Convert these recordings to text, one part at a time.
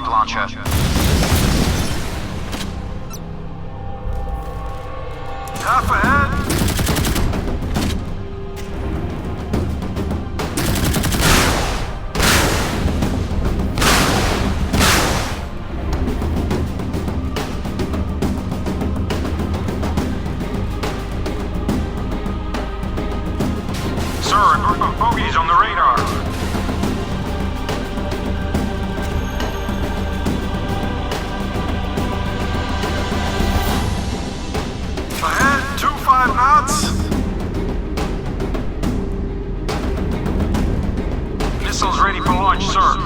rocket launcher. Half ahead. Sir, a group of bogies on the radar. Ahead, 25 knots. Missiles ready for launch, sir.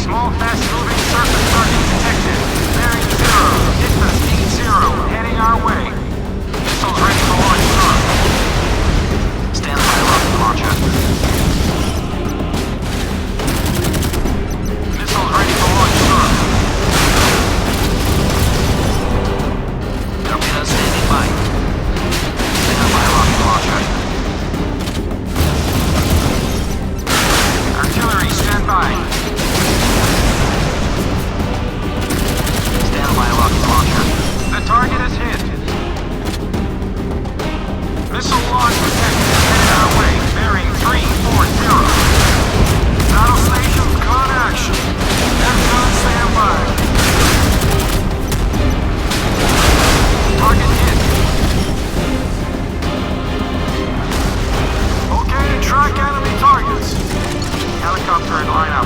Small, fast-moving surface target detected. Bearing 0. Distance 80. Heading our way. Missiles ready for launch, sir. Stand by, rocket launcher. Missiles ready for launch, sir. Torpedo standing by. Stand by, rocket launcher. Artillery, stand by. By rocket launcher. The target is hit. Missile launch detected. Headed our way. Bearing 340. Battle stations, con action. F-gun standby. Target hit. Okay to track enemy targets. Helicopter in line up.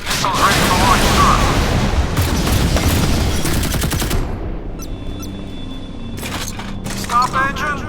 Missiles ready for launch, sir. Stop engine.